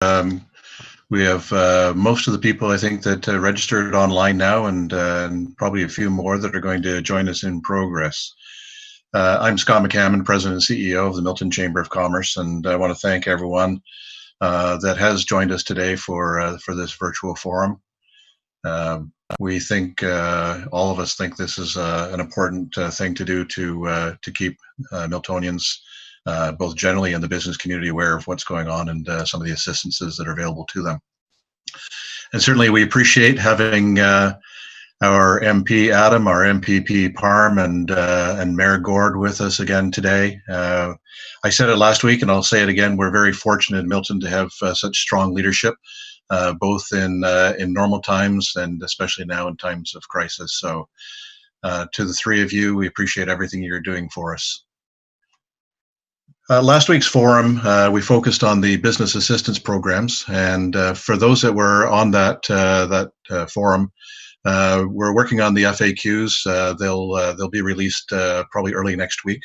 We have most of the people, I think, that registered online now, and probably a few more that are going to join us in progress. I'm Scott McCammon, President and CEO of the Milton Chamber of Commerce, and I want to thank everyone that has joined us today for this virtual forum. We think all of us think this is an important thing to do to keep Miltonians, both generally and the business community, aware of what's going on and some of the assistances that are available to them. And certainly we appreciate having our MP Adam, our MPP Parm, and Mayor Gord with us again today. I said it last week and I'll say it again, we're very fortunate in Milton to have such strong leadership, both in normal times and especially now in times of crisis. So to the three of you, we appreciate everything you're doing for us. Last week's forum, we focused on the business assistance programs, and for those that were on that forum, we're working on the FAQs. They'll be released probably early next week,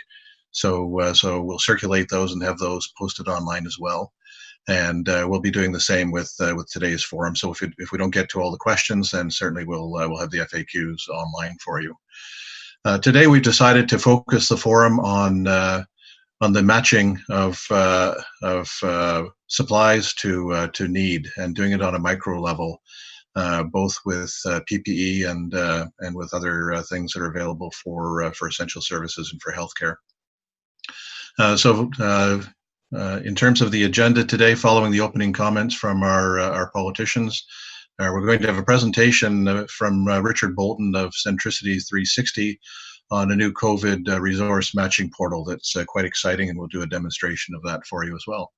so we'll circulate those and have those posted online as well. And we'll be doing the same with today's forum. So if we don't get to all the questions, then certainly we'll have the FAQs online for you. Today we've decided to focus the forum on the matching of supplies to need, and doing it on a micro level, both with PPE and with other things that are available for essential services and for healthcare. In terms of the agenda today, following the opening comments from our politicians, we're going to have a presentation from Richard Bolton of Centricity 360 on a new COVID resource matching portal that's quite exciting, and we'll do a demonstration of that for you as well.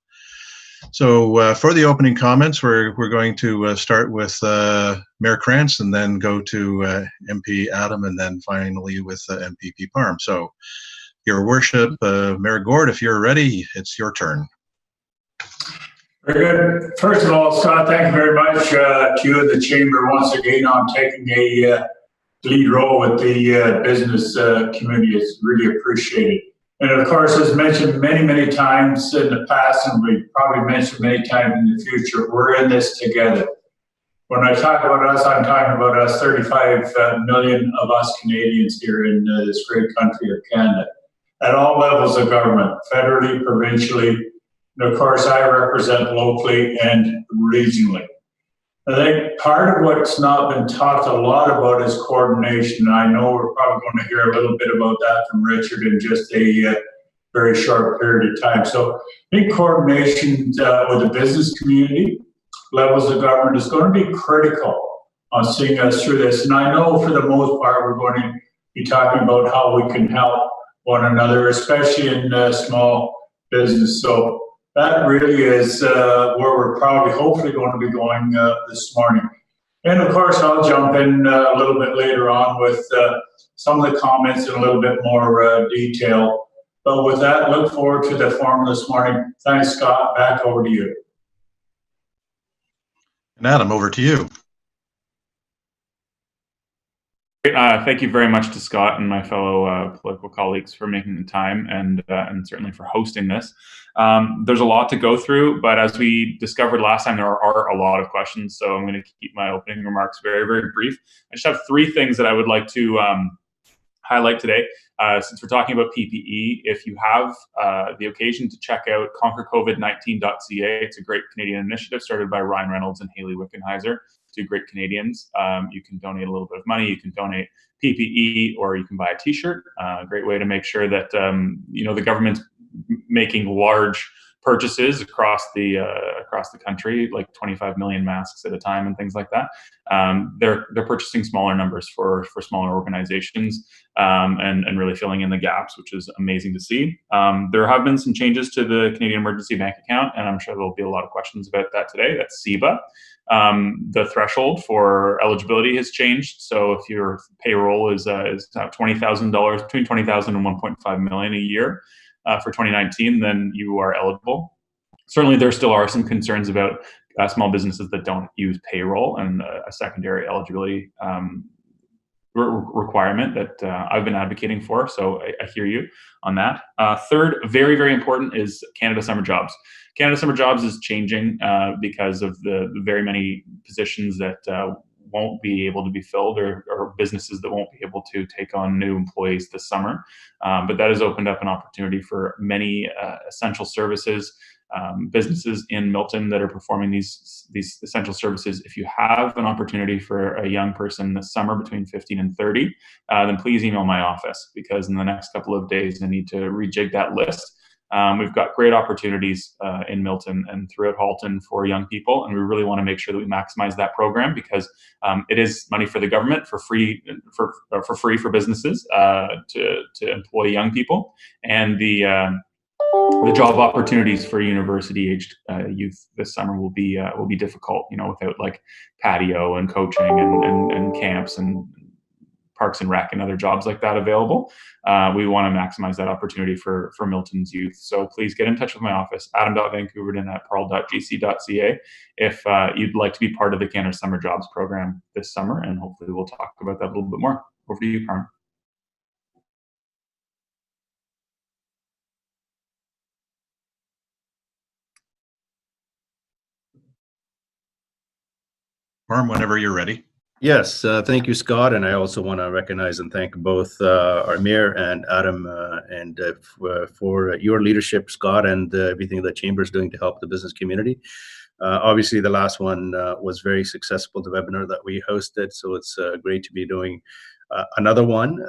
So for the opening comments, we're going to start with Mayor Krantz, and then go to MP Adam, and then finally with MPP Parm. So, Your Worship, Mayor Gord, if you're ready, it's your turn. Very good. First of all, Scott, thank you very much to you and the Chamber once again on taking a lead role with the business community. It's really appreciated. And of course, as mentioned many times in the past, and we probably mention many times in the future, we're in this together. When I talk about us, I'm talking about us, 35 million of us Canadians here in this great country of Canada, at all levels of government, federally, provincially, and of course I represent locally and regionally. I think part of what's not been talked a lot about is coordination. I know we're probably going to hear a little bit about that from Richard in just a very short period of time. So I think coordination with the business community, levels of government, is going to be critical on seeing us through this. And I know for the most part we're going to be talking about how we can help one another, especially in small business. So that really is where we're probably hopefully going to be going this morning. And of course, I'll jump in a little bit later on with some of the comments in a little bit more detail. But with that, look forward to the forum this morning. Thanks, Scott. Back over to you. And Adam, over to you. Thank you very much to Scott and my fellow political colleagues for making the time, and certainly for hosting this. There's a lot to go through, but as we discovered last time, there are a lot of questions, so I'm going to keep my opening remarks very brief. I just have three things that I would like to highlight today. Since we're talking about PPE, if you have the occasion to check out conquercovid19.ca, it's a great Canadian initiative started by Ryan Reynolds and Haley Wickenheiser, two great Canadians. You can donate a little bit of money, you can donate PPE, or you can buy a t-shirt. Great way to make sure that the government's making large purchases across the country, like 25 million masks at a time and things like that. They're purchasing smaller numbers for smaller organizations, and really filling in the gaps, which is amazing to see. There have been some changes to the Canadian Emergency Bank Account, and I'm sure there'll be a lot of questions about that today. That's CEBA. The threshold for eligibility has changed. So if your payroll is $20,000, between $20,000 and $1.5 million a year for 2019, then you are eligible. Certainly, there still are some concerns about small businesses that don't use payroll, and a secondary eligibility requirement that I've been advocating for. So I hear you on that. Third, very important, is Canada Summer Jobs. Canada Summer Jobs is changing because of the very many positions that won't be able to be filled, or businesses that won't be able to take on new employees this summer. But that has opened up an opportunity for many essential services, businesses in Milton that are performing these essential services. If you have an opportunity for a young person this summer between 15 and 30, then please email my office, because in the next couple of days I need to rejig that list. We've got great opportunities in Milton and throughout Halton for young people, and we really want to make sure that we maximize that program, because it is money for the government for free for businesses to employ young people, and the job opportunities for university-aged youth this summer will be difficult, without like patio and coaching and camps and Parks and Rec and other jobs like that available. We want to maximize that opportunity for Milton's youth. So please get in touch with my office, adam.vankoeverden@parl.gc.ca, if you'd like to be part of the Canada Summer Jobs program this summer, and hopefully we'll talk about that a little bit more. Over to you, Parm. Parm, whenever you're ready. Yes, thank you, Scott. And I also want to recognize and thank both our mayor and Adam for your leadership, Scott, and everything that Chamber is doing to help the business community. Obviously, the last one was very successful, the webinar that we hosted. So it's great to be doing another one.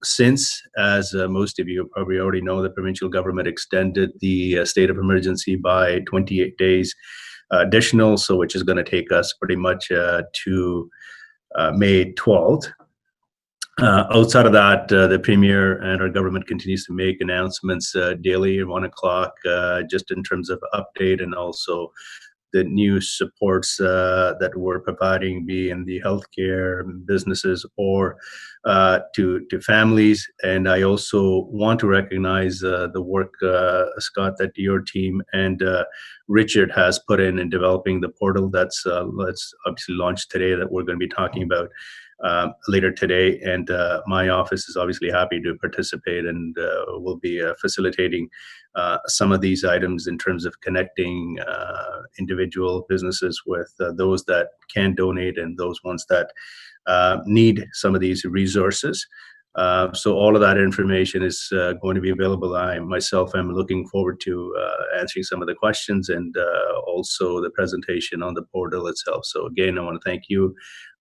Since, as most of you probably already know, the provincial government extended the state of emergency by 28 days additional, so which is going to take us pretty much to May 12th. Outside of that, the Premier and our government continues to make announcements daily at 1 o'clock, just in terms of update, and also the new supports that we're providing, be in the healthcare, businesses, or to families. And I also want to recognize the work, Scott, that your team and Richard has put in developing the portal that's obviously launched today, that we're going to be talking about later today. And my office is obviously happy to participate, and will be facilitating some of these items in terms of connecting individual businesses with those that can donate, and those ones that need some of these resources. So all of that information is going to be available. I myself am looking forward to answering some of the questions, and also the presentation on the portal itself. So again, I want to thank you,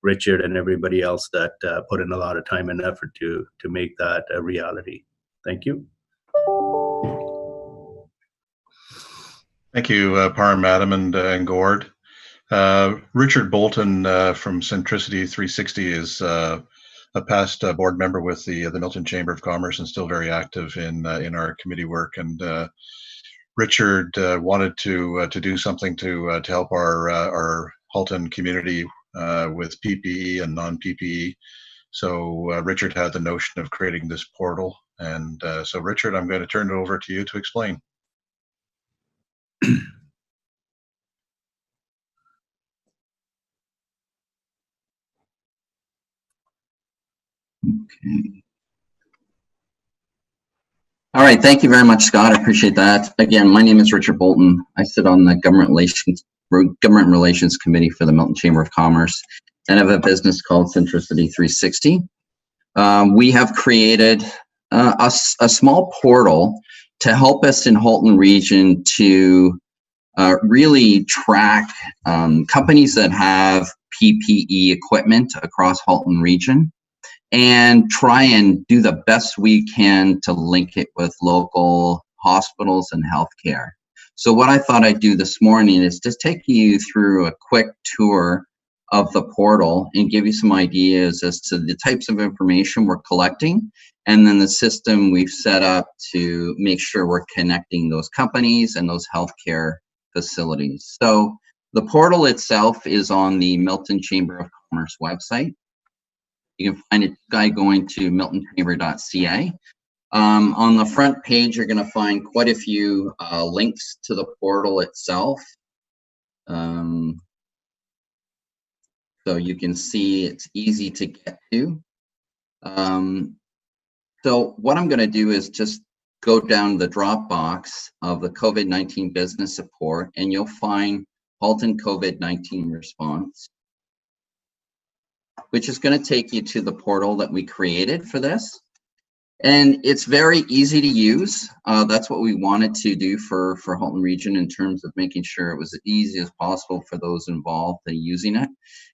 Richard, and everybody else that put in a lot of time and effort to make that a reality. Thank you. Thank you, Parm, Adam, and Gord. Richard Bolton from Centricity 360 is a past board member with the Milton Chamber of Commerce, and still very active in our committee work. And Richard wanted to do something to help our Halton community with PPE and non-PPE. So Richard had the notion of creating this portal. And so Richard, I'm going to turn it over to you to explain. Okay. All right. Thank you very much, Scott. I appreciate that. Again, my name is Richard Bolton. I sit on the Government Relations Committee for the Milton Chamber of Commerce, and I have a business called Centricity 360. We have created a small portal to help us in Halton region to really track companies that have PPE equipment across Halton region, and try and do the best we can to link it with local hospitals and healthcare. So what I thought I'd do this morning is just take you through a quick tour of the portal and give you some ideas as to the types of information we're collecting, and then the system we've set up to make sure we're connecting those companies and those healthcare facilities. So the portal itself is on the Milton Chamber of Commerce website. You can find it by going to miltonchamber.ca. On the front page, you're going to find quite a few links to the portal itself. So you can see it's easy to get to. So what I'm going to do is just go down the drop box of the COVID-19 business support, and you'll find Halton COVID-19 response, which is going to take you to the portal that we created for this. And it's very easy to use. That's what we wanted to do for Halton Region in terms of making sure it was as easy as possible for those involved in using it.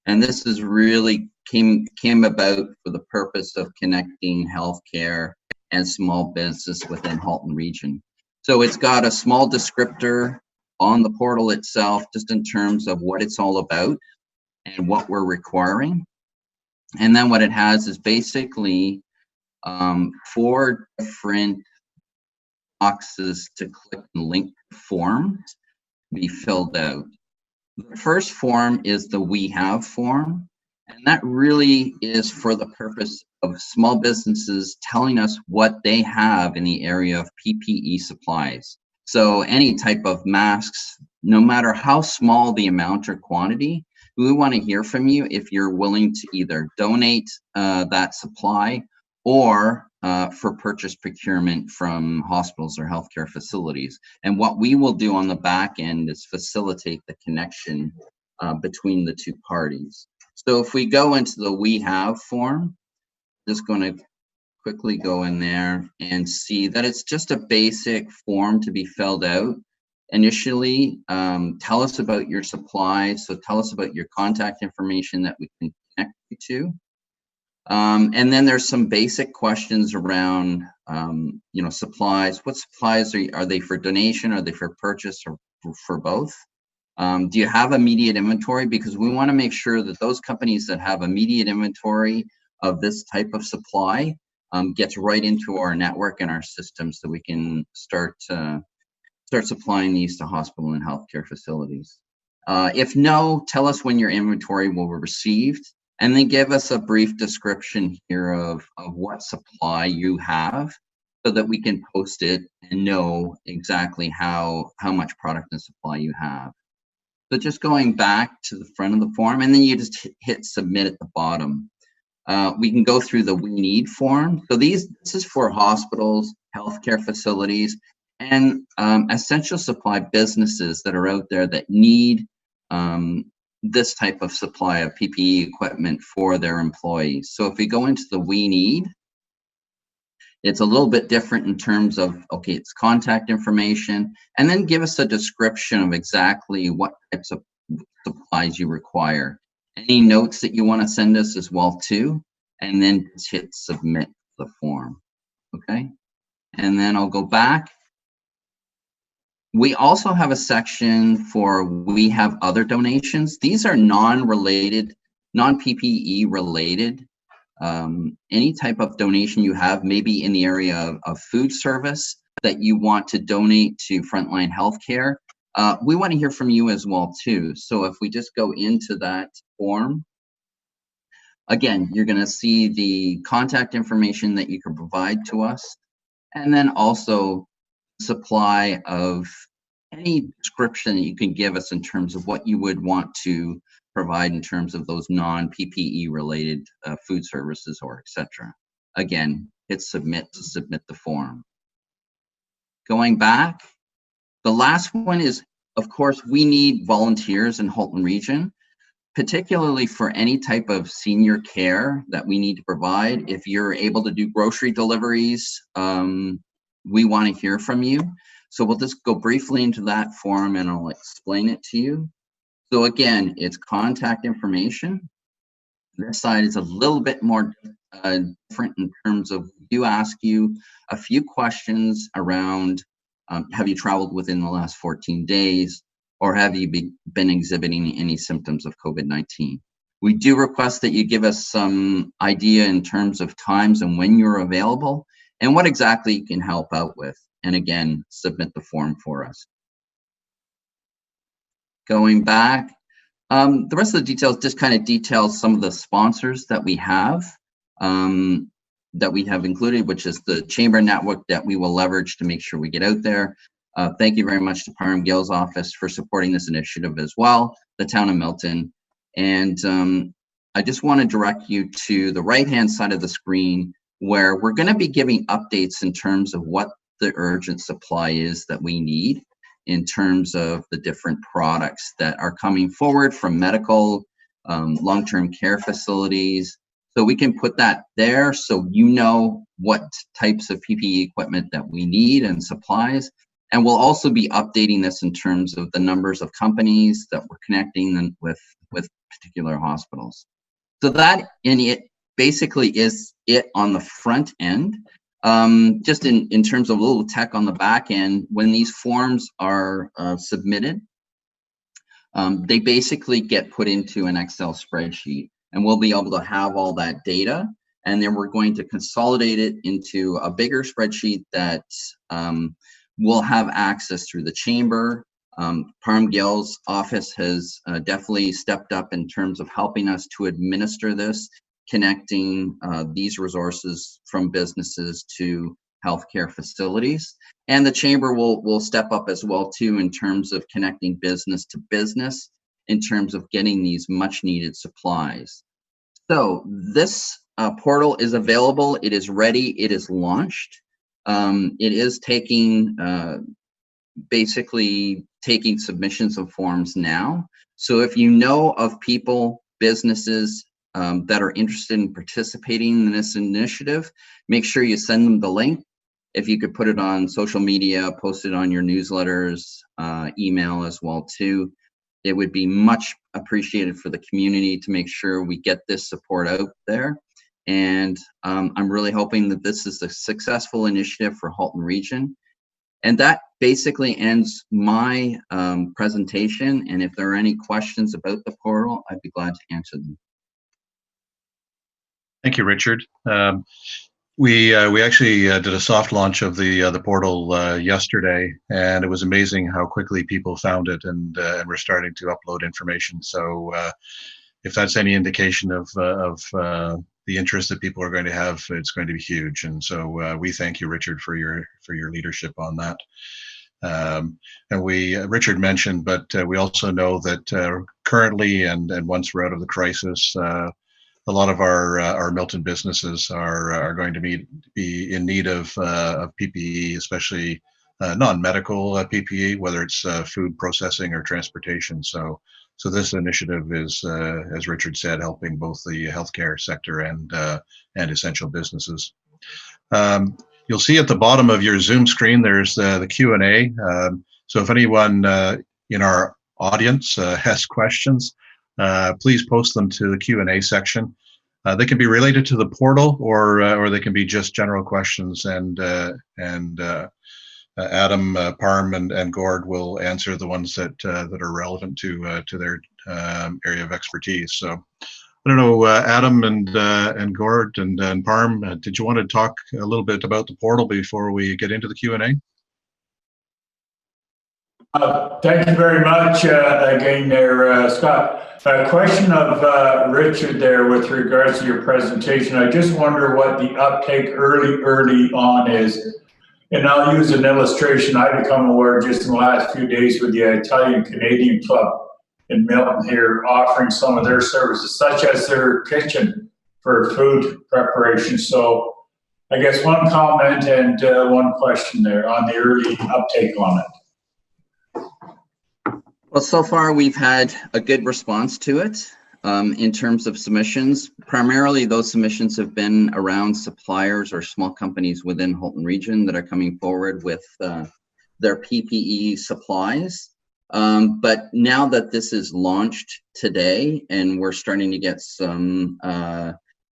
And this is really came about for the purpose of connecting healthcare and small business within Halton Region. So it's got a small descriptor on the portal itself, just in terms of what it's all about and what we're requiring. And then what it has is basically 4 different boxes to click and link forms to be filled out. The first form is the We Have form, and that really is for the purpose of small businesses telling us what they have in the area of PPE supplies. So any type of masks, no matter how small the amount or quantity, we want to hear from you if you're willing to either donate that supply or for purchase procurement from hospitals or healthcare facilities. And what we will do on the back end is facilitate the connection between the two parties. So if we go into the We Have form, just going to quickly go in there and see that it's just a basic form to be filled out. Initially, tell us about your supplies. So tell us about your contact information that we can connect you to. And then there's some basic questions around, supplies. What supplies are they for donation? Are they for purchase, or for both? Do you have immediate inventory? Because we want to make sure that those companies that have immediate inventory of this type of supply gets right into our network and our system, so we can start supplying these to hospital and healthcare facilities. If no, tell us when your inventory will be received, and then give us a brief description here of what supply you have, so that we can post it and know exactly how much product and supply you have. So just going back to the front of the form, and then you just hit submit at the bottom. We can go through the We Need form. So this is for hospitals, healthcare facilities, and essential supply businesses that are out there that need this type of supply of PPE equipment for their employees. So if we go into the We Need, it's a little bit different in terms of, okay, it's contact information, and then give us a description of exactly what types of supplies you require. Any notes that you want to send us as well too, and then just hit submit the form, okay? And then I'll go back. We also have a section for We Have Other Donations. These are non-related, non-PPE related. Any type of donation you have, maybe in the area of food service that you want to donate to frontline healthcare, we want to hear from you as well too. So if we just go into that form, again, you're going to see the contact information that you can provide to us, and then also supply of any description that you can give us in terms of what you would want to provide in terms of those non-PPE related food services or etc. Again, hit submit to submit the form. Going back, the last one is, of course, we need volunteers in Halton Region, particularly for any type of senior care that we need to provide. If you're able to do grocery deliveries, we want to hear from you. So we'll just go briefly into that form and I'll explain it to you. So again, it's contact information. This side is a little bit more different in terms of, we do ask you a few questions around, have you traveled within the last 14 days, or have you been exhibiting any symptoms of COVID-19? We do request that you give us some idea in terms of times and when you're available and what exactly you can help out with. And again, submit the form for us. Going back, the rest of the details just kind of details some of the sponsors that we have included, which is the chamber network that we will leverage to make sure we get out there. Thank you very much to Parm Gill's office for supporting this initiative as well, the town of Milton. And I just want to direct you to the right-hand side of the screen, where we're going to be giving updates in terms of what the urgent supply is that we need in terms of the different products that are coming forward from medical, long-term care facilities. So we can put that there so you know what types of PPE equipment that we need and supplies. And we'll also be updating this in terms of the numbers of companies that we're connecting them with particular hospitals. So that in it basically is it on the front end. Just in terms of a little tech on the back end, when these forms are submitted, they basically get put into an Excel spreadsheet, and we'll be able to have all that data. And then we're going to consolidate it into a bigger spreadsheet that we'll have access through the chamber. Parm Gill's office has definitely stepped up in terms of helping us to administer this, connecting these resources from businesses to healthcare facilities. And the chamber will step up as well too in terms of connecting business to business in terms of getting these much needed supplies. So this portal is available, it is ready, it is launched. It is basically taking submissions of forms now. So if you know of people, businesses that are interested in participating in this initiative, make sure you send them the link. If you could put it on social media, post it on your newsletters, email as well too. It would be much appreciated for the community to make sure we get this support out there. And I'm really hoping that this is a successful initiative for Halton Region. And that basically ends my presentation. And if there are any questions about the portal, I'd be glad to answer them. Thank you, Richard. We actually did a soft launch of the portal yesterday, and it was amazing how quickly people found it, and we're starting to upload information. So if that's any indication of the interest that people are going to have, it's going to be huge. And so we thank you, Richard, for your leadership on that. And Richard mentioned, but we also know that currently and once we're out of the crisis, a lot of our Milton businesses are going to be in need of PPE, especially non-medical PPE, whether it's food processing or transportation. So this initiative is, as Richard said, helping both the healthcare sector and essential businesses. You'll see at the bottom of your Zoom screen, there's the Q&A. So if anyone in our audience has questions, please post them to the Q&A section. They can be related to the portal, or they can be just general questions, and Adam, Parm, and Gord will answer the ones that are relevant to their area of expertise. So I don't know, Adam and Gord and Parm, did you want to talk a little bit about the portal before we get into the Q&A? Thank you very much again there, Scott. A question of Richard there with regards to your presentation. I just wonder what the uptake early on is. And I'll use an illustration I become aware just in the last few days with the Italian-Canadian Club in Milton here offering some of their services, such as their kitchen for food preparation. So I guess one comment and one question there on the early uptake on it. Well, so far we've had a good response to it in terms of submissions. Primarily, those submissions have been around suppliers or small companies within Halton Region that are coming forward with their PPE supplies. But now that this is launched today and we're starting to get some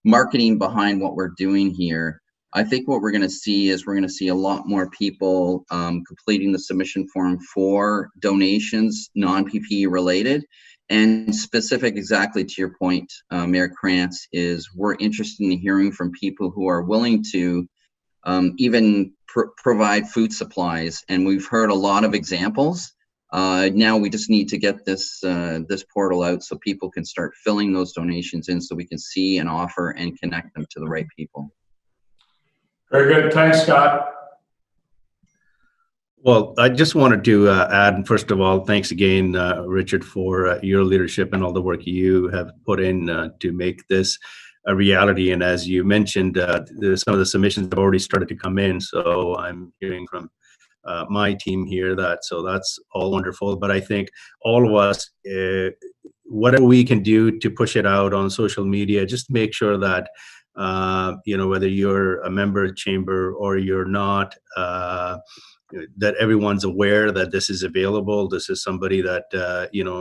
marketing behind what we're doing here, I think what we're going to see is we're going to see a lot more people completing the submission form for donations, non-PPE related. And specific exactly to your point, Mayor Krantz, is we're interested in hearing from people who are willing to even provide food supplies. And we've heard a lot of examples. Now we just need to get this portal out so people can start filling those donations in so we can see and offer and connect them to the right people. Very good. Thanks, Scott. Well, I just wanted to add, first of all, thanks again, Richard, for your leadership and all the work you have put in to make this. a reality. And as you mentioned, some of the submissions have already started to come in. So I'm hearing from my team here that's all wonderful. But I think all of us, whatever we can do to push it out on social media, just make sure that whether you're a member of Chamber or you're not, that everyone's aware that this is available. This is somebody that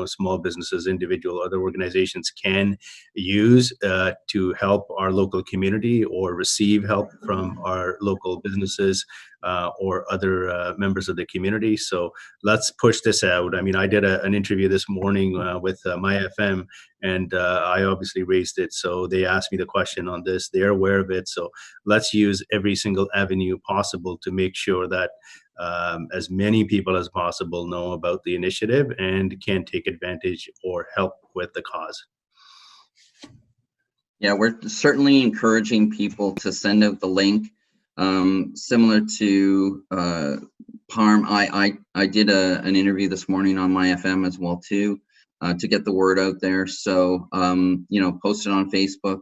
small businesses, individual, other organizations can use to help our local community or receive help from our local businesses or other members of the community. So let's push this out. I mean, I did an interview this morning with my FM, and I obviously raised it. So they asked me the question on this. They're aware of it. So let's use every single avenue possible to make sure that as many people as possible know about the initiative and can take advantage or help with the cause. Yeah, we're certainly encouraging people to send out the link. Similar to Parm, I did an interview this morning on my FM as well too, to get the word out there. So post it on Facebook.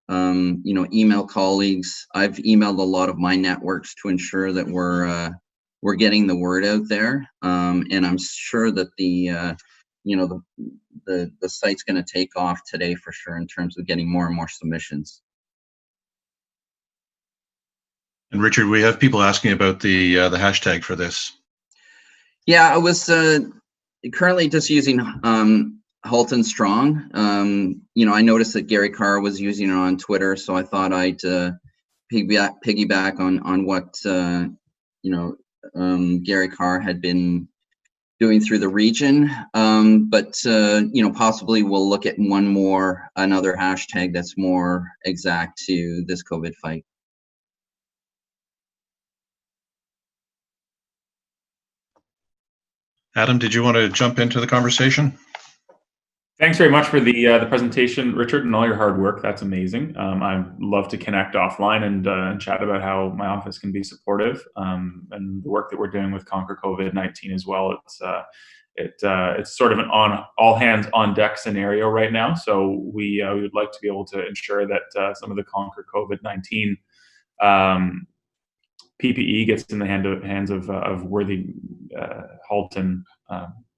Email colleagues. I've emailed a lot of my networks to ensure that we're getting the word out there, and I'm sure that the site's going to take off today for sure in terms of getting more and more submissions. And Richard, we have people asking about the hashtag for this. Yeah, I was currently just using Halton Strong. I noticed that Gary Carr was using it on Twitter, so I thought I'd piggyback on what Gary Carr had been doing through the region. But possibly we'll look at another hashtag that's more exact to this COVID fight. Adam, did you want to jump into the conversation? Thanks very much for the presentation, Richard, and all your hard work. That's amazing. I'd love to connect offline and chat about how my office can be supportive, and the work that we're doing with Conquer COVID-19 as well. It's sort of an all hands on deck scenario right now. So we would like to be able to ensure that some of the Conquer COVID-19 PPE gets in the hands of worthy Halton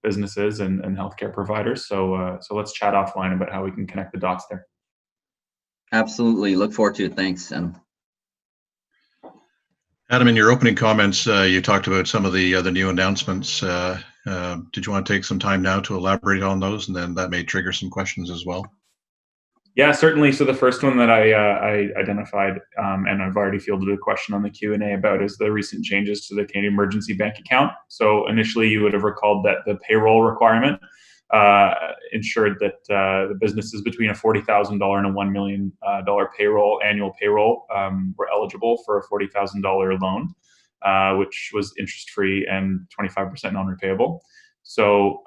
businesses and healthcare providers. So let's chat offline about how we can connect the dots there. Absolutely. Look forward to it. Thanks, Adam. Adam, in your opening comments, you talked about some of the new announcements. Did you want to take some time now to elaborate on those, and then that may trigger some questions as well? Yeah, certainly. So the first one that I identified, and I've already fielded a question on the Q&A about, is the recent changes to the Canadian Emergency Bank account. So initially, you would have recalled that the payroll requirement ensured that the businesses between a $40,000 and a $1 million annual payroll were eligible for a $40,000 loan, which was interest-free and 25% non-repayable. So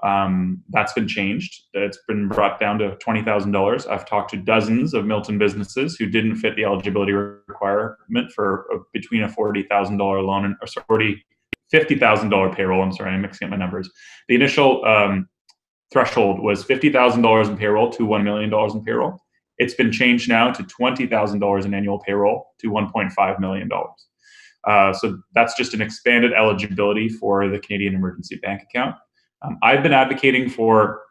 that's been changed. It's been brought down to $20,000. I've talked to dozens of Milton businesses who didn't fit the eligibility requirement for between a $40,000 loan and $50,000 payroll. I'm sorry, I'm mixing up my numbers. The initial threshold was $50,000 in payroll to $1 million in payroll. It's been changed now to $20,000 in annual payroll to $1.5 million. So that's just an expanded eligibility for the Canadian Emergency Bank account. I've been advocating for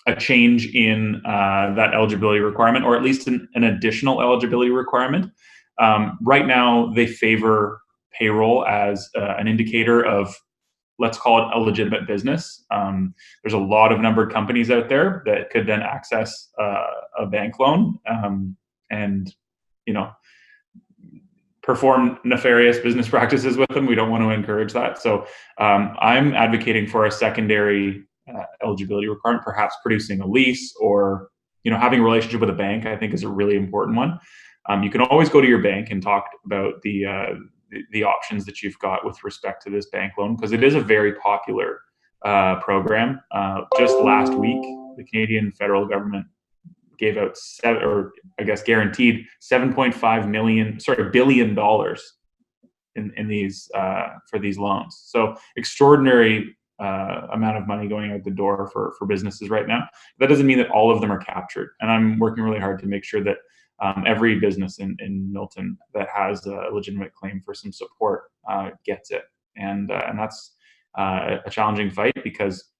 a change in that eligibility requirement, or at least an additional eligibility requirement. Right now, they favor payroll as an indicator of, let's call it, a legitimate business. There's a lot of numbered companies out there that could then access a bank loan and, perform nefarious business practices with them. We don't want to encourage that. So I'm advocating for a secondary eligibility requirement, perhaps producing a lease or, having a relationship with a bank, I think is a really important one. You can always go to your bank and talk about the options that you've got with respect to this bank loan, because it is a very popular program. Just last week, the Canadian federal government gave out guaranteed $7.5 billion in these for these loans. So extraordinary amount of money going out the door for businesses right now. That doesn't mean that all of them are captured, and I'm working really hard to make sure that every business in Milton that has a legitimate claim for some support gets it, and that's a challenging fight because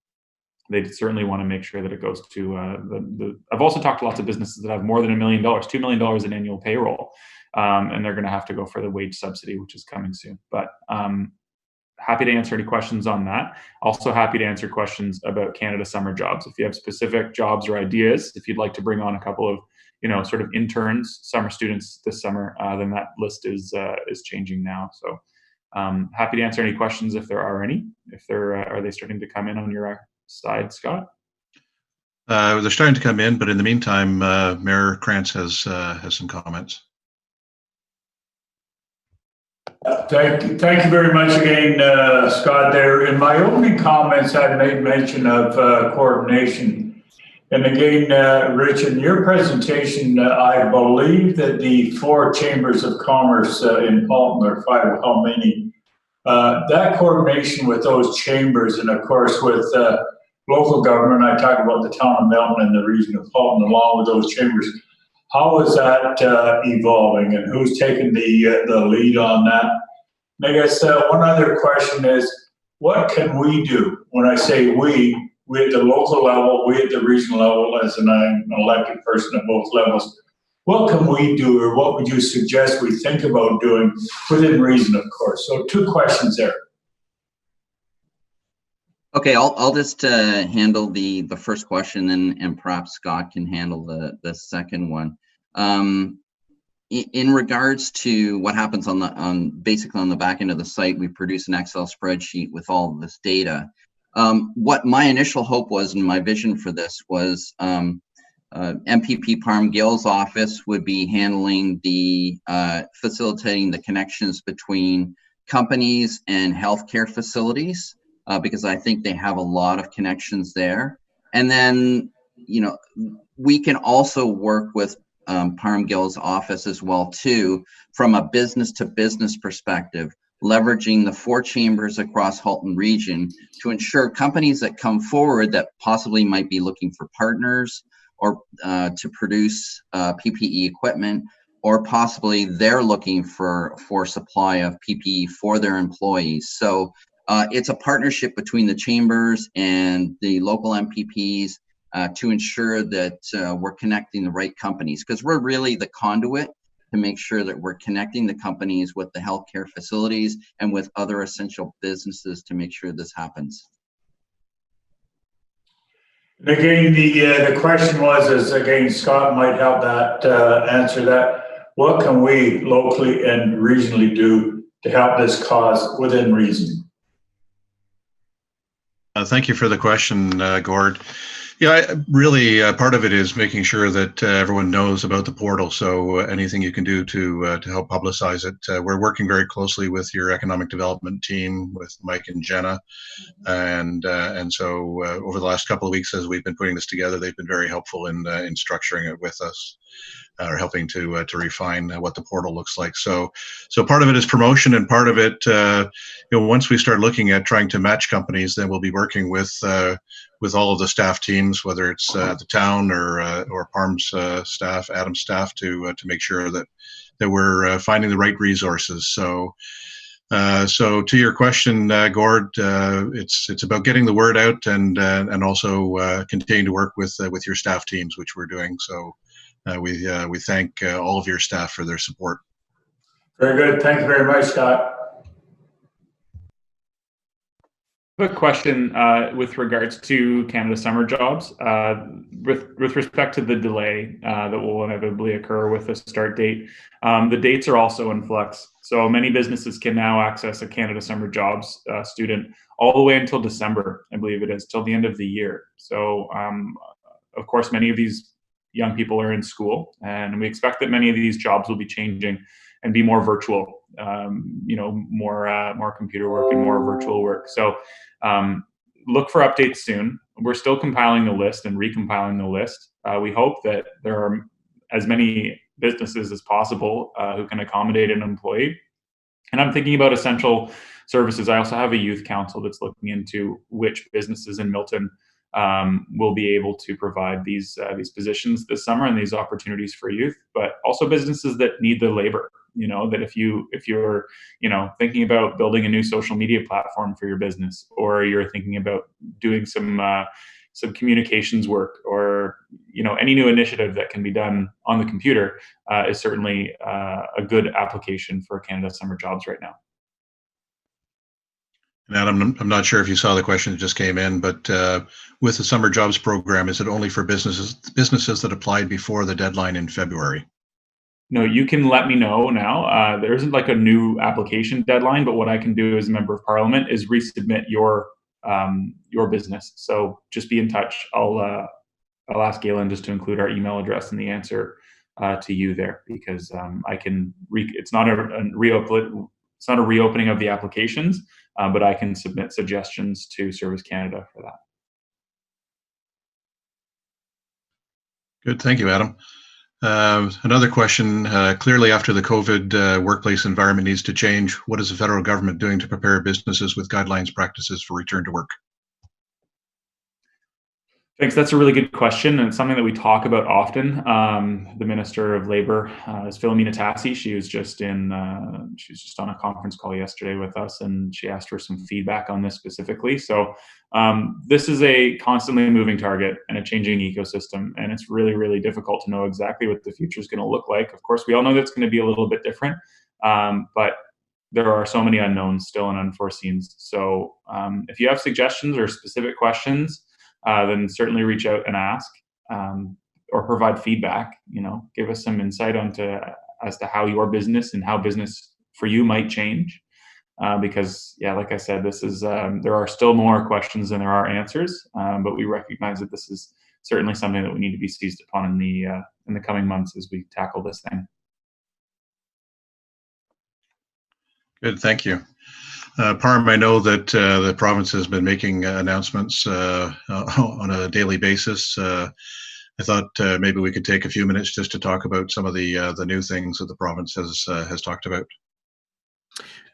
they certainly want to make sure that it goes to the. I've also talked to lots of businesses that have more than $1 million, $2 million in annual payroll, and they're going to have to go for the wage subsidy, which is coming soon. But happy to answer any questions on that. Also happy to answer questions about Canada Summer Jobs. If you have specific jobs or ideas, if you'd like to bring on a couple of sort of interns, summer students this summer, then that list is changing now. So happy to answer any questions if there are any. If there are they starting to come in on your side, Scott? They're starting to come in, but in the meantime, Mayor Krantz has some comments. Thank you very much again, Scott. There, in my opening comments, I made mention of coordination. And again, Rich, in your presentation, I believe that the 4 chambers of commerce in Halton, or 5, how many, that coordination with those chambers, and of course with local government, I talked about the town of Milton and the region of Halton, along with those chambers. How is that evolving, and who's taking the lead on that? And I guess one other question is, what can we do? When I say we at the local level, we at the regional level, as I'm an elected person at both levels, what can we do, or what would you suggest we think about doing, within reason, of course? So 2 questions there. Okay, I'll just handle the first question, and perhaps Scott can handle the second one. In regards to what happens basically on the back end of the site, we produce an Excel spreadsheet with all of this data. What my initial hope was, and my vision for this was, MPP Parm Gill's office would be handling the facilitating the connections between companies and healthcare facilities. Because I think they have a lot of connections there. And then, we can also work with Parm Gill's office as well, too, from a business-to-business perspective, leveraging the 4 chambers across Halton region to ensure companies that come forward that possibly might be looking for partners or to produce PPE equipment, or possibly they're looking for supply of PPE for their employees. So it's a partnership between the chambers and the local MPPs to ensure that we're connecting the right companies, because we're really the conduit to make sure that we're connecting the companies with the healthcare facilities and with other essential businesses to make sure this happens. And again, the question was, is again, Scott might help that answer that. What can we locally and regionally do to help this cause within reason? Thank you for the question, Gord. Yeah, really, part of it is making sure that everyone knows about the portal. So anything you can do to help publicize it. We're working very closely with your economic development team, with Mike and Jenna, and so over the last couple of weeks, as we've been putting this together, they've been very helpful in structuring it with us. Or helping to refine what the portal looks like. So part of it is promotion, and part of it, once we start looking at trying to match companies, then we'll be working with all of the staff teams, whether it's the town or Parm's staff, Adam's staff, to make sure that we're finding the right resources. So to your question, Gord, it's about getting the word out and also continuing to work with your staff teams, which we're doing. So. We thank all of your staff for their support. Very good. Thank you very much, Scott. I have a question with regards to Canada Summer Jobs. With respect to the delay that will inevitably occur with the start date, the dates are also in flux. So many businesses can now access a Canada Summer Jobs student all the way until December, I believe it is, till the end of the year. So, of course, many of these young people are in school, and we expect that many of these jobs will be changing and be more virtual, more computer work and more virtual work. So look for updates soon. We're still compiling the list and recompiling the list. We hope that there are as many businesses as possible who can accommodate an employee. And I'm thinking about essential services. I also have a youth council that's looking into which businesses in Milton will be able to provide these positions this summer and these opportunities for youth, but also businesses that need the labor. That if you're thinking about building a new social media platform for your business, or you're thinking about doing some communications work, or any new initiative that can be done on the computer, is certainly a good application for Canada Summer Jobs right now. And Adam, I'm not sure if you saw the question that just came in, but with the Summer Jobs Program, is it only for businesses that applied before the deadline in February? No, you can let me know now. There isn't like a new application deadline, but what I can do as a member of Parliament is resubmit your business. So just be in touch. I'll ask Galen just to include our email address in the answer to you there, because I can. It's not a reopening of the applications, but I can submit suggestions to Service Canada for that. Good, thank you, Adam. Another question, clearly after the COVID workplace environment needs to change, what is the federal government doing to prepare businesses with guidelines practices for return to work? Thanks. That's a really good question, and it's something that we talk about often. The Minister of Labour is Philomena Tassi. She was just on a conference call yesterday with us, and she asked for some feedback on this specifically. So this is a constantly moving target and a changing ecosystem, and it's really, really difficult to know exactly what the future is going to look like. Of course, we all know that's going to be a little bit different, but there are so many unknowns still and unforeseens. So if you have suggestions or specific questions, then certainly reach out and ask, or provide feedback. Give us some insight as to how your business and how business for you might change. Because, like I said, this is there are still more questions than there are answers, but we recognize that this is certainly something that we need to be seized upon in the coming months as we tackle this thing. Good, thank you. Parm, I know that the province has been making announcements on a daily basis. I thought maybe we could take a few minutes just to talk about some of the new things that the province has talked about.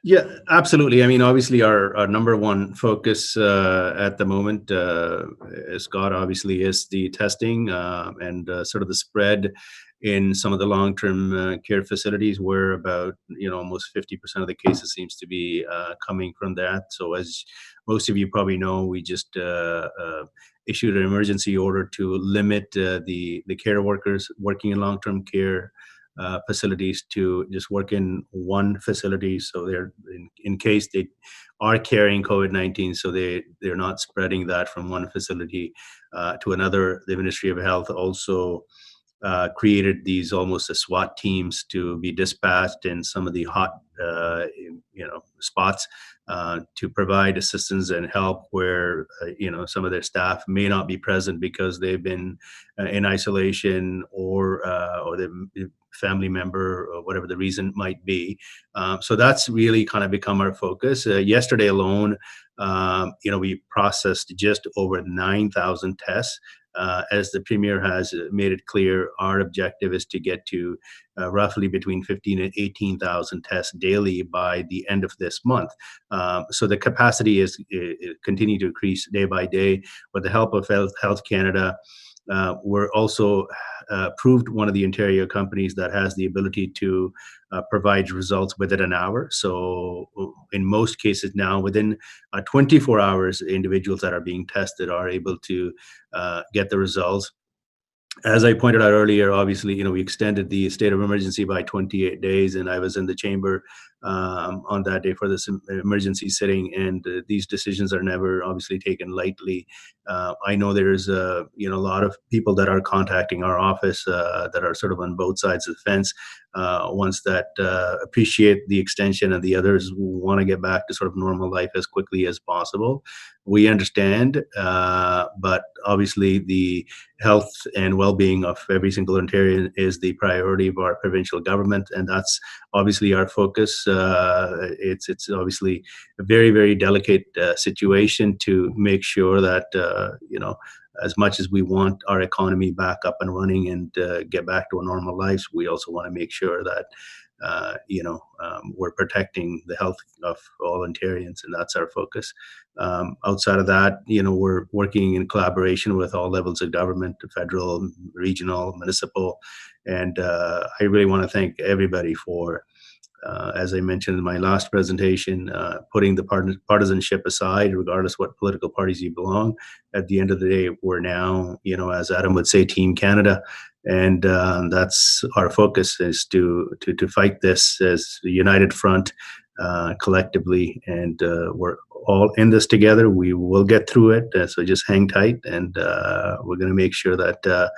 Yeah, absolutely. I mean, obviously, our number one focus at the moment, Scott, obviously, is the testing and sort of the spread in some of the long-term care facilities, where about almost 50% of the cases seems to be coming from that. So, as most of you probably know, we just issued an emergency order to limit the care workers working in long-term care facilities to just work in one facility, so they're in case they are carrying COVID-19, so they're not spreading that from one facility to another. The Ministry of Health also created these almost as SWAT teams to be dispatched in some of the hot spots to provide assistance and help where some of their staff may not be present because they've been in isolation, or the family member, or whatever the reason might be. So that's really kind of become our focus. Yesterday alone, we processed just over 9,000 tests. As the Premier has made it clear, our objective is to get to roughly between 15 and 18,000 tests daily by the end of this month. So the capacity is continue to increase day by day. With the help of Health Canada, we're also approved one of the Ontario companies that has the ability to provide results within an hour. So in most cases now, within 24 hours, individuals that are being tested are able to get the results. As I pointed out earlier, obviously, we extended the state of emergency by 28 days, and I was in the chamber on that day for this emergency sitting, and these decisions are never obviously taken lightly. I know there's a lot of people that are contacting our office that are sort of on both sides of the fence. Ones that appreciate the extension, and the others want to get back to sort of normal life as quickly as possible. We understand, but obviously the health and well-being of every single Ontarian is the priority of our provincial government, and that's obviously our focus. It's obviously a very, very delicate situation to make sure that as much as we want our economy back up and running and get back to our normal lives, we also want to make sure that we're protecting the health of all Ontarians, and that's our focus. Outside of that, we're working in collaboration with all levels of government, federal, regional, municipal, and I really want to thank everybody for, as I mentioned in my last presentation, putting the partisanship aside, regardless what political parties you belong. At the end of the day, we're now, as Adam would say, Team Canada, and that's our focus, is to fight this as a united front, collectively, and we're all in this together. We will get through it, so just hang tight, and we're going to make sure that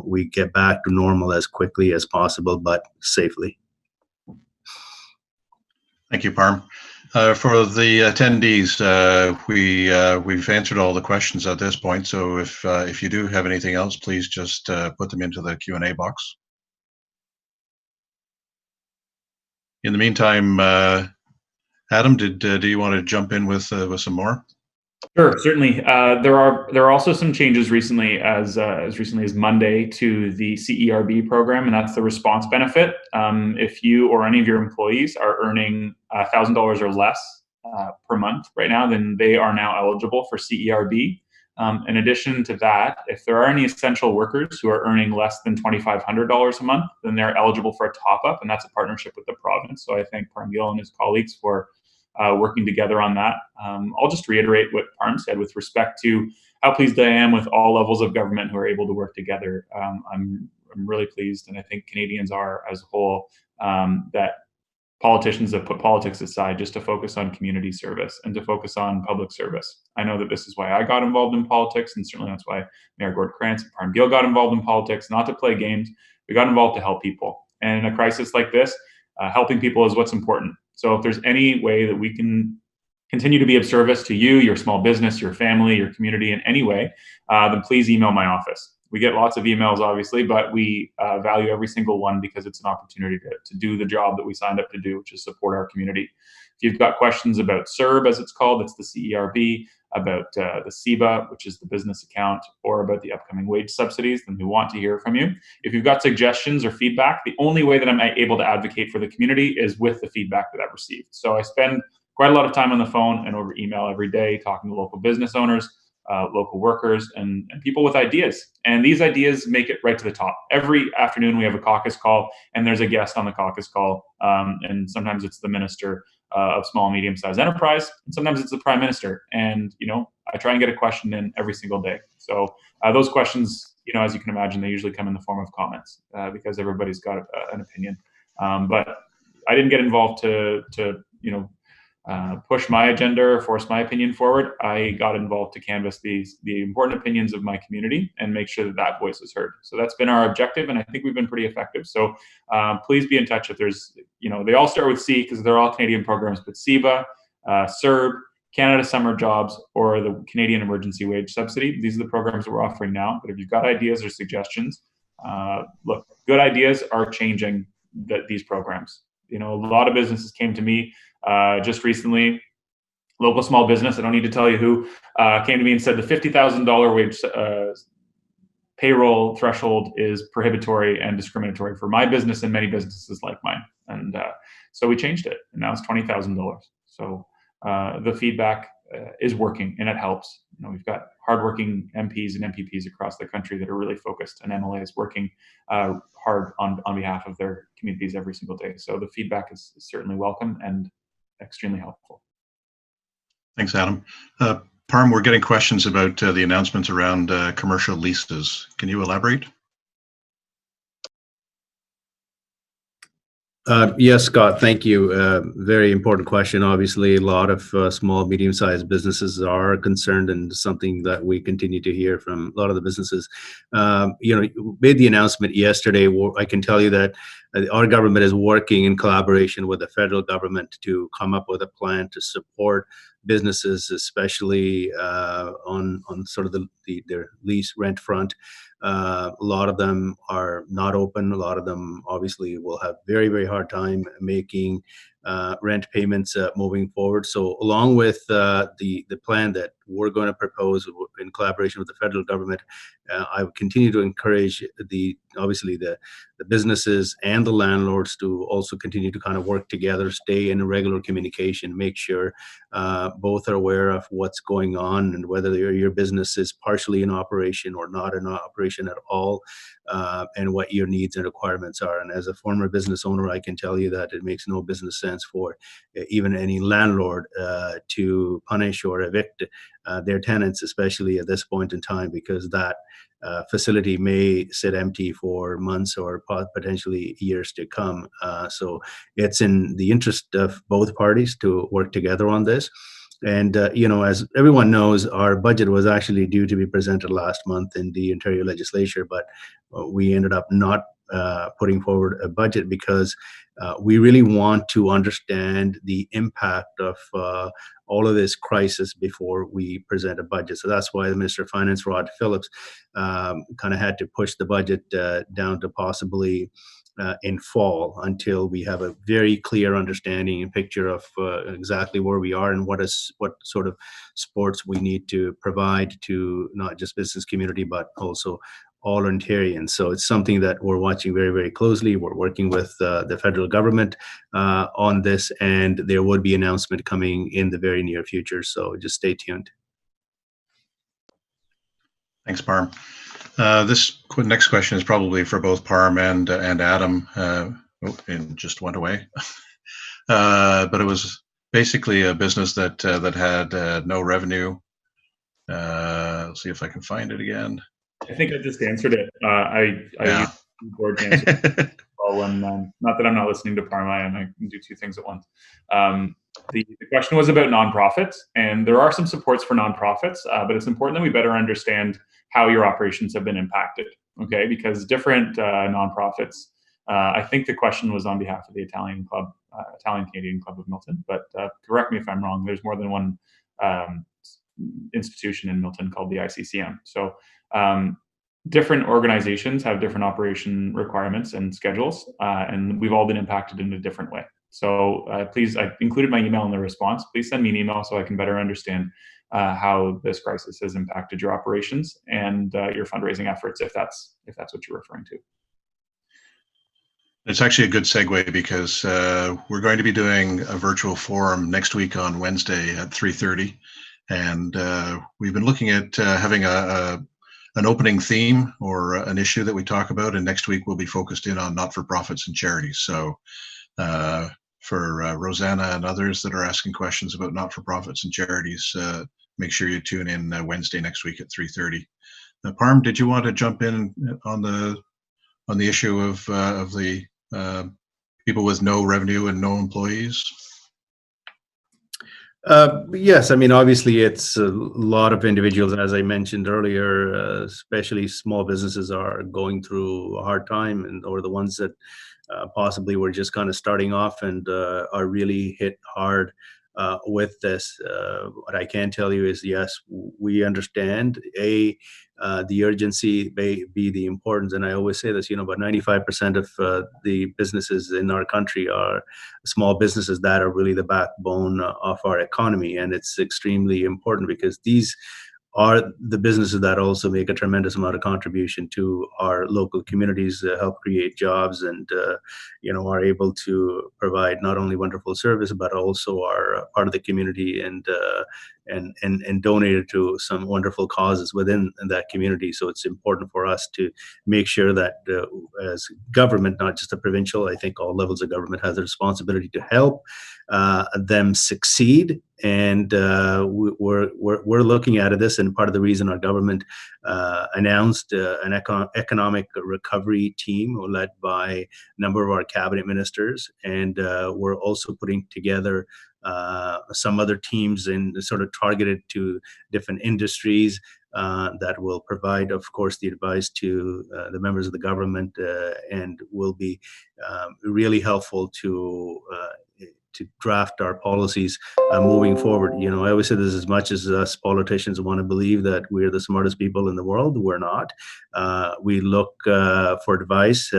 we get back to normal as quickly as possible, but safely. Thank you, Parm. For the attendees, we've answered all the questions at this point. So if you do have anything else, please just put them into the Q&A box. In the meantime, Adam, do you want to jump in with some more? Sure, certainly. There are also some changes recently, as recently as Monday, to the CERB program, and that's the response benefit. If you or any of your employees are earning $1,000 or less per month right now, then they are now eligible for CERB. In addition to that, if there are any essential workers who are earning less than $2,500 a month, then they're eligible for a top-up, and that's a partnership with the province. So I thank Parm Gill and his colleagues for working together on that. I'll just reiterate what Parm said with respect to how pleased I am with all levels of government who are able to work together. I'm really pleased, and I think Canadians are as a whole, that politicians have put politics aside just to focus on community service and to focus on public service. I know that this is why I got involved in politics, and certainly that's why Mayor Gord Krantz and Parm Gill got involved in politics, not to play games. We got involved to help people. And in a crisis like this, helping people is what's important. So if there's any way that we can continue to be of service to you, your small business, your family, your community in any way, then please email my office. We get lots of emails, obviously, but we value every single one because it's an opportunity to do the job that we signed up to do, which is support our community. If you've got questions about CERB, as it's called, it's the CERB, about the CEBA, which is the business account, or about the upcoming wage subsidies, then we want to hear from you. If you've got suggestions or feedback, the only way that I'm able to advocate for the community is with the feedback that I've received. So I spend quite a lot of time on the phone and over email every day talking to local business owners, local workers, and people with ideas. And these ideas make it right to the top. Every afternoon we have a caucus call, and there's a guest on the caucus call, and sometimes it's the minister of small and medium-sized enterprise, and sometimes it's the prime minister. And I try and get a question in every single day. So those questions, as you can imagine, they usually come in the form of comments because everybody's got an opinion. But I didn't get involved to push my agenda or force my opinion forward. I got involved to canvass the important opinions of my community and make sure that voice is heard. So that's been our objective, and I think we've been pretty effective. So please be in touch if there's, they all start with C because they're all Canadian programs, but CEBA, CERB, Canada Summer Jobs, or the Canadian Emergency Wage Subsidy. These are the programs that we're offering now. But if you've got ideas or suggestions, look, good ideas are changing these programs. A lot of businesses came to me just recently, local small business, I don't need to tell you who, came to me and said the $50,000 wage payroll threshold is prohibitory and discriminatory for my business and many businesses like mine. And so we changed it, and now it's $20,000. So the feedback is working, and it helps. We've got hardworking MPs and MPPs across the country that are really focused, and MLAs working hard on behalf of their communities every single day. So the feedback is certainly welcome and extremely helpful. Thanks, Adam. Parm, we're getting questions about the announcements around commercial leases. Can you elaborate? Yes, Scott, thank you. Very important question. Obviously, a lot of small, medium-sized businesses are concerned, and something that we continue to hear from a lot of the businesses. You made the announcement yesterday. I can tell you that our government is working in collaboration with the federal government to come up with a plan to support businesses, especially on sort of their lease rent front. A lot of them are not open. A lot of them obviously will have very, very hard time making rent payments moving forward. So along with the plan that we're going to propose in collaboration with the federal government, I would continue to encourage obviously the businesses and the landlords to also continue to kind of work together, stay in regular communication, make sure both are aware of what's going on and whether your business is partially in operation or not in operation at all, and what your needs and requirements are. And as a former business owner, I can tell you that it makes no business sense for even any landlord to punish or evict their tenants, especially at this point in time, because that facility may sit empty for months or potentially years to come. So it's in the interest of both parties to work together on this. And, as everyone knows, our budget was actually due to be presented last month in the Ontario legislature, but we ended up not putting forward a budget because we really want to understand the impact of all of this crisis before we present a budget. So that's why the Minister of Finance, Rod Phillips, kind of had to push the budget down to possibly in fall until we have a very clear understanding and picture of exactly where we are and what sort of supports we need to provide to not just business community but also all Ontarians. So it's something that we're watching very, very closely. We're working with the federal government on this, and there would be an announcement coming in the very near future. So just stay tuned. Thanks, Parm. This next question is probably for both Parm and Adam. And just went away. But it was basically a business that had no revenue. Let's see if I can find it again. I think I just answered it. I used Gord to answer it. When, not that I'm not listening to Parm, and I can do two things at once. The question was about nonprofits, and there are some supports for nonprofits, but it's important that we better understand how your operations have been impacted, okay? Because different nonprofits, I think the question was on behalf of the Italian Canadian Club of Milton, but correct me if I'm wrong, there's more than one institution in Milton called the ICCM. So different organizations have different operation requirements and schedules, and we've all been impacted in a different way. So please, I included my email in the response. Please send me an email so I can better understand how this crisis has impacted your operations and your fundraising efforts, if that's what you're referring to. It's actually a good segue because we're going to be doing a virtual forum next week on Wednesday at 3:30, and we've been looking at having an opening theme or an issue that we talk about, and next week we'll be focused in on not-for-profits and charities. So for Rosanna and others that are asking questions about not-for-profits and charities, make sure you tune in Wednesday next week at 3:30. Parm, did you want to jump in on the issue of the people with no revenue and no employees? Yes, I mean, obviously it's a lot of individuals, as I mentioned earlier, especially small businesses are going through a hard time, or the ones that possibly were just kind of starting off and are really hit hard with this. What I can tell you is, yes, we understand the urgency, be the importance, and I always say this, about 95% of the businesses in our country are small businesses that are really the backbone of our economy, and it's extremely important because these are the businesses that also make a tremendous amount of contribution to our local communities, help create jobs, and are able to provide not only wonderful service but also are part of the community and donate it to some wonderful causes within that community. So it's important for us to make sure that as government, not just the provincial, I think all levels of government has a responsibility to help them succeed. And we're looking at this, and part of the reason our government announced an economic recovery team led by a number of our cabinet ministers, and we're also putting together some other teams and sort of targeted to different industries that will provide, of course, the advice to the members of the government and will be really helpful to draft our policies moving forward. You know, I always say this: as much as us politicians want to believe that we're the smartest people in the world, we're not. We look for advice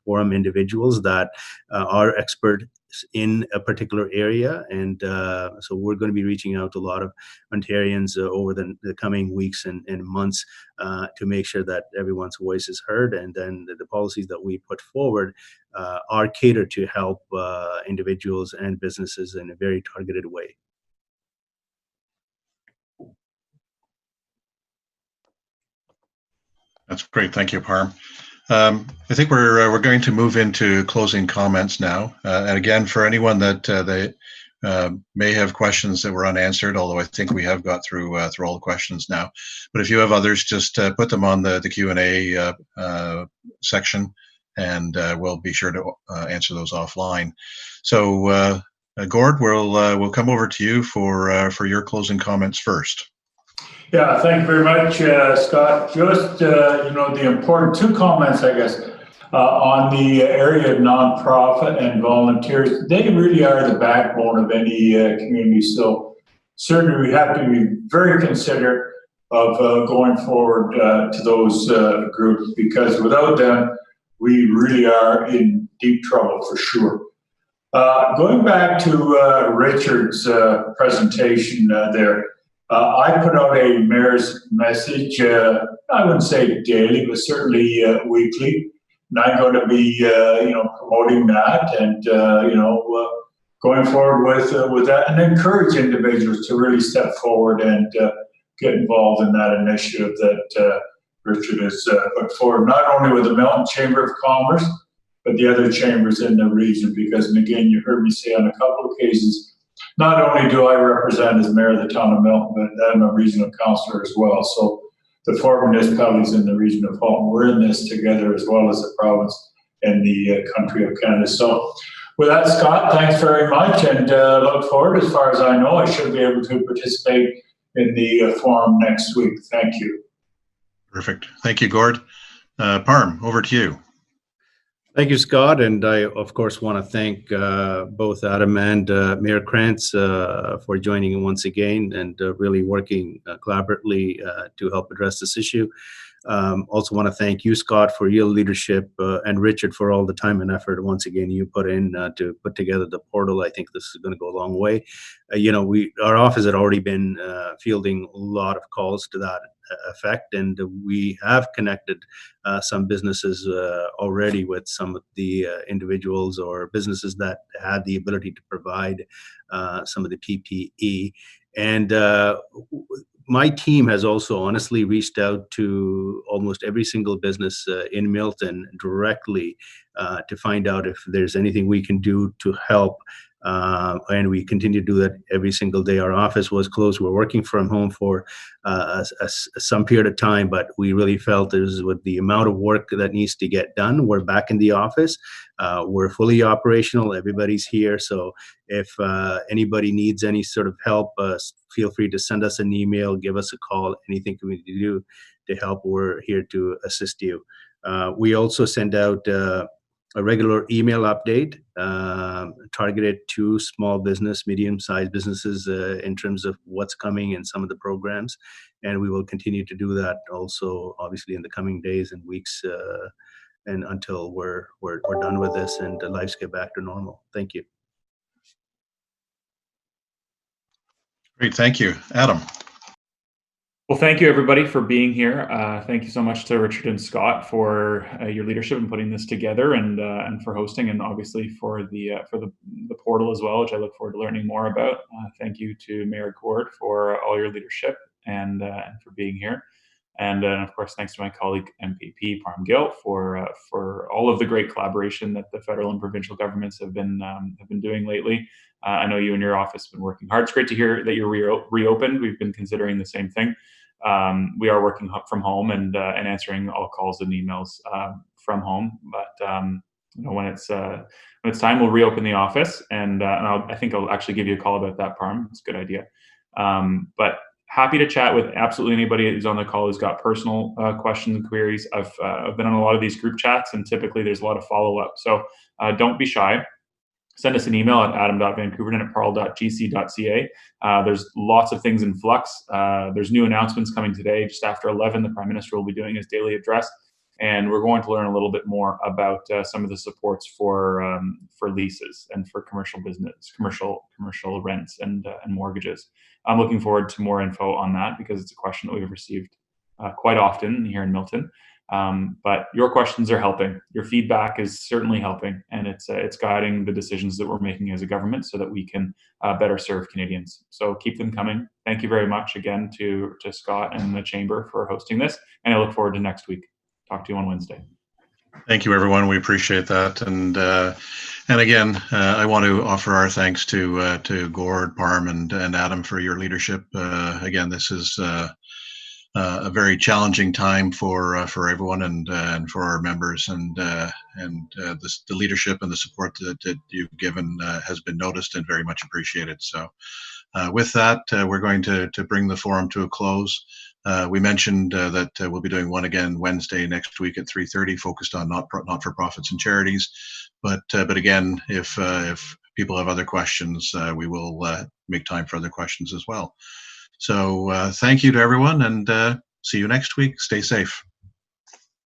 from individuals that are expert in a particular area, and so we're going to be reaching out to a lot of Ontarians over the coming weeks and months to make sure that everyone's voice is heard, and then the policies that we put forward are catered to help individuals and businesses in a very targeted way. That's great. Thank you, Parm. I think we're going to move into closing comments now. And again, for anyone that they may have questions that were unanswered, although I think we have got through all the questions now. But if you have others, just put them on the Q&A section, and we'll be sure to answer those offline. So, Gord, we'll come over to you for your closing comments first. Yeah, thank you very much, Scott. Just, the important two comments, I guess, on the area of nonprofit and volunteers. They really are the backbone of any community. So certainly we have to be very considerate of going forward to those groups, because without them, we really are in deep trouble for sure. Going back to Richard's presentation there, I put out a mayor's message, I wouldn't say daily, but certainly weekly. And I'm going to be, promoting that and, going forward with that, and encourage individuals to really step forward and get involved in that initiative that Richard has put forward, not only with the Milton Chamber of Commerce, but the other chambers in the region. Because, and again, you heard me say on a couple of occasions, not only do I represent as mayor of the town of Milton, but I'm a regional councillor as well. So the four municipalities in the region of Halton, we're in this together, as well as the province and the country of Canada. So with that, Scott, thanks very much, and look forward. As far as I know, I should be able to participate in the forum next week. Thank you. Perfect. Thank you, Gord. Parm, over to you. Thank you, Scott. And I, of course, want to thank both Adam and Mayor Krantz for joining once again and really working collaboratively to help address this issue. Also want to thank you, Scott, for your leadership, and Richard for all the time and effort once again you put in to put together the portal. I think this is going to go a long way. Our office had already been fielding a lot of calls to that effect, and we have connected some businesses already with some of the individuals or businesses that had the ability to provide some of the PPE. And my team has also honestly reached out to almost every single business in Milton directly to find out if there's anything we can do to help. And we continue to do that every single day. Our office was closed. We're working from home for some period of time, but we really felt with the amount of work that needs to get done, we're back in the office. We're fully operational. Everybody's here. So if anybody needs any sort of help, feel free to send us an email, give us a call, anything we need to do to help. We're here to assist you. We also send out a regular email update targeted to small business, medium-sized businesses in terms of what's coming and some of the programs. And we will continue to do that also, obviously, in the coming days and weeks and until we're done with this and the lives get back to normal. Thank you. Great. Thank you. Adam. Well, thank you everybody for being here. Thank you so much to Richard and Scott for your leadership in putting this together, and for hosting, and obviously for the portal as well, which I look forward to learning more about. Thank you to Mayor Gord for all your leadership and for being here, and of course thanks to my colleague MPP Parm Gill for all of the great collaboration that the federal and provincial governments have been doing lately. I know you and your office have been working hard. It's great to hear that you're reopened. We've been considering the same thing. We are working from home and answering all calls and emails from home. But when it's time, we'll reopen the office, and I think I'll actually give you a call about that, Parm. It's a good idea. But happy to chat with absolutely anybody who's on the call who's got personal questions and queries. I've been on a lot of these group chats, and typically there's a lot of follow up. So don't be shy. send us an email at adam.vankoeverden@parl.gc.ca. There's lots of things in flux. There's new announcements coming today. Just after 11, the Prime Minister will be doing his daily address, and we're going to learn a little bit more about some of the supports for leases and for commercial business, commercial rents and mortgages. I'm looking forward to more info on that because it's a question that we've received quite often here in Milton. But your questions are helping. Your feedback is certainly helping, and it's guiding the decisions that we're making as a government so that we can better serve Canadians. So keep them coming. Thank you very much again to Scott and the Chamber for hosting this, and I look forward to next week. Talk to you on Wednesday. Thank you, everyone. We appreciate that, and again, I want to offer our thanks to Gord, Parm, and Adam for your leadership. Again, this is a very challenging time for everyone and for our members, and the leadership and the support that you've given has been noticed and very much appreciated. So with that, we're going to bring the forum to a close. We mentioned that we'll be doing one again Wednesday next week at 3:30, focused on not-for-profits and charities. But again, if people have other questions, we will make time for other questions as well. So thank you to everyone, and see you next week. Stay safe.